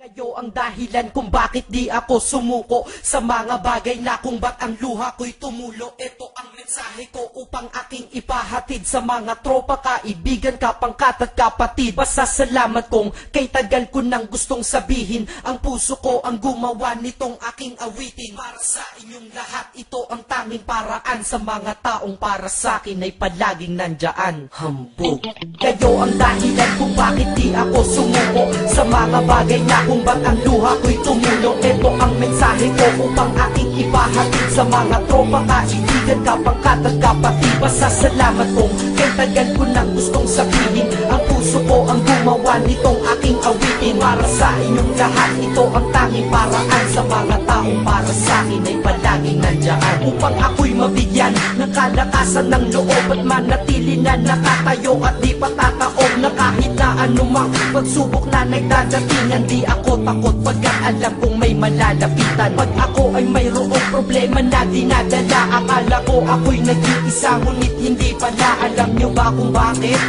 Kayo ang dahilan kung bakit di ako sumuko sa mga bagay na kung ba't ang luha ko'y tumulo. Ito ang mensahe ko upang aking ipahatid sa mga tropa, kaibigan, kapangkat at kapatid. Pasasalamat kong kay tagal ko nang gustong sabihin. Ang puso ko ang gumawa nitong aking awitin. Para sa inyong lahat, ito ang tanging paraan sa mga taong para sa akin ay palaging nandyan. Hambog. Kayo ang dahilan kung bakit di ako sumuko sa mga bagay na kung ba't ang luha ko'y tumulo. Ito ang mensahe ko upang aking ipahatid sa mga tropa, kaibigan, kapangkat at kapatid. Pasasalamat kong kay tagal ko nang gustong sabihin. Ang puso ko ang gumawa nitong aking awitin. Para sa inyong lahat, ito ang tanging paraan sa mga taong para sa akin ay palaging nandyan. Upang ako'y mabigyan ng kalakasan ng loob at manatili na nakatayo at di patataob na kahit na anumang pagsubok na nagdadatingan. Di ako takot pagkat alam kong may malalapitan. Pag ako ay mayroong problema na dinadala, akala ko ako'y nag-iisa, ngunit hindi pala. Alam nyo ba kung bakit?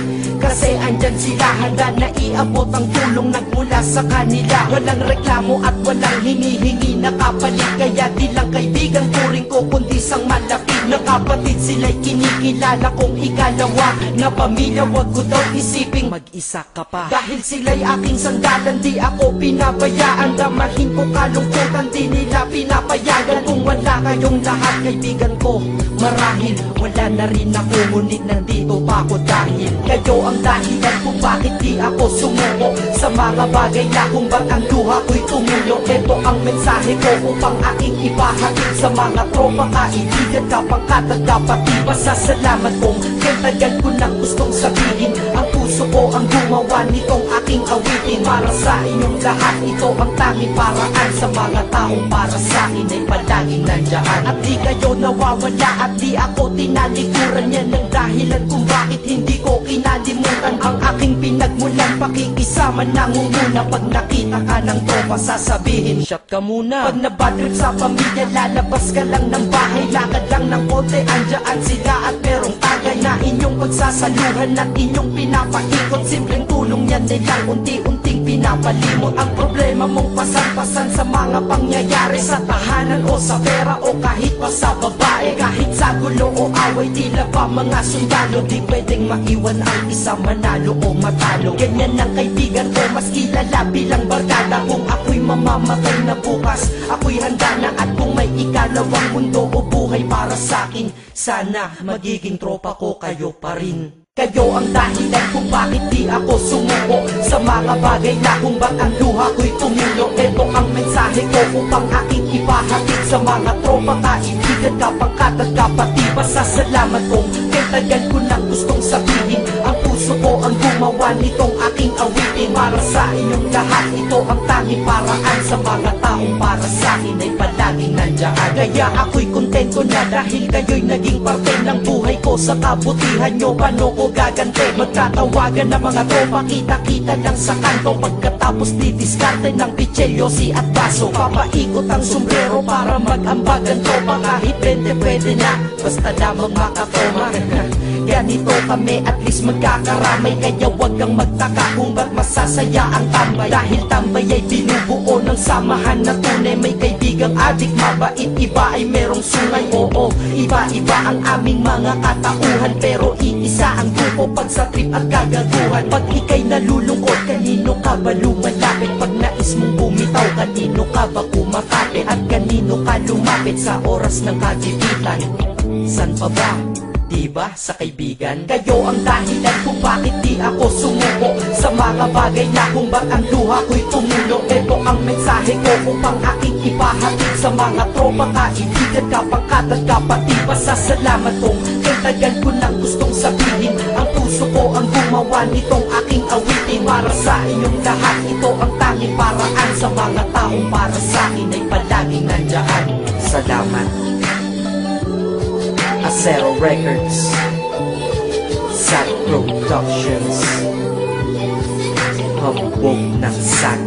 Kasi andyan sila, handa na iabot ang tulong nagmula sa kanila. Walang reklamo at walang hinihingi na kapalit. Kaya di lang kaibigan turing ko kundi sang malapit na kapatid. Sila'y kinikilala kong ikalawa na pamilya. Wag ko daw isiping mag-isa ka pa. Dahil sila'y aking sandalan, di ako pinabayaan. Damahin ko kalungkutan, di nila pinapayagan. Kung wala kayong lahat kaibigan ko, marahil wala na rin ako. Ngunit nandito pa ako dahil kayo ang dahilan kung bakit di ako sumuko sa mga bagay na kung ba't ang luha ko'y tumulo. Ito ang mensahe ko upang aking ipahatid sa mga tropa, kaibigan, kapangkat at kapatid. Pasasalamat kong kay tagal ko nang gustong sabihin. Ang puso ko ang gumawa nitong aking awitin. Para sa inyong lahat, ito ang tanging paraan sa mga taong para sa akin ay palaging nandyan. At di kayo nawawala at di ako tinalikuran. Yan ang dahilan kung bakit hindi ko kinalimutan ang aking pinagmulan. Pakikisama nangunguna. Pag nakita ka ng tropa sasabihin shot ka muna. Pag nabadrip sa pamilya lalabas ka lang ng bahay. Lakad lang ng konti, andyan sila at merong tagay na inyong pagsasaluhan at inyong pinapaikot. Simpleng tulong yan nilang unti-unting pinapalimot. Ang problema mong pasan-pasan sa mga pangyayari sa tahanan o sa pera o kahit pa sa babae. Kahit sa gulo o away, tila ba mga sundalo, di pwedeng maiwan ang isa manalo o matalo. Ganyan ang kaibigan ko, mas kilala bilang barkada. Kung ako'y mamamatay na bukas, ako'y handa na. At kung may ikalawang mundo o buhay para sa akin, sana magiging tropa ko kayo pa rin. Kayo ang dahilan kung bakit di ako sumuko sa mga bagay na kung ba't ang luha ko'y tumulo. Ito ang mensahe ko upang aking ipahatid sa mga tropa, kaibigan, kapangkat at kapatid. Pasasalamat kong kay tagal ko nang gustong sabihin. Ang puso ko ang gumawa nitong aking awitin. Para sa inyong lahat, ito ang tanging paraan sa mga taong para sa akin ay palaging nandyan. Kaya ako'y kontento na dahil kayo'y naging parte ng buhay ko. Sa kabutihan nyo, paano ko gagante? Magtatawagan ng mga tropa, kita-kita lang sa kanto. Pagkatapos didiskarte ng pichelyosi at baso. Papaikot ang sombrero para mag-ambag ang tropa. Kahit 20 pwede na, basta lamang makatoma. Ganito kami, at least magkakaramay. Kaya wag kang magtaka kung ba't masasaya ang tambay. Dahil tambay ay binubuo ng samahan na tunay. May kaibigang adik, mabait, iba ay merong sungay. Oo, iba-iba ang aming mga katauhan, pero iisa ang grupo pag sa trip at kagaguhan. Pag ika'y nalulungkot, kanino ka ba lumalapit? Pag nais mong bumitaw, kanino ka ba kumakapit? At kanino ka lumapit sa oras ng kagipitan? San pa ba? Diba sa kaibigan? Kayo ang dahilan kung bakit di ako sumuko sa mga bagay na kung ba't ang luha ko'y tumulo. Ito ang mensahe ko upang aking ipahatid sa mga tropa, kaibigan, kapangkat at kapatid. Pasasalamat kong kay tagal ko nang gustong sabihin. Ang puso ko ang gumawa nitong aking awitin. Para sa inyong lahat, ito ang tanging paraan sa mga taong para sa akin ay palaging nandyan. Salamat. Acero Records, Sad Productions, hambog ng sad.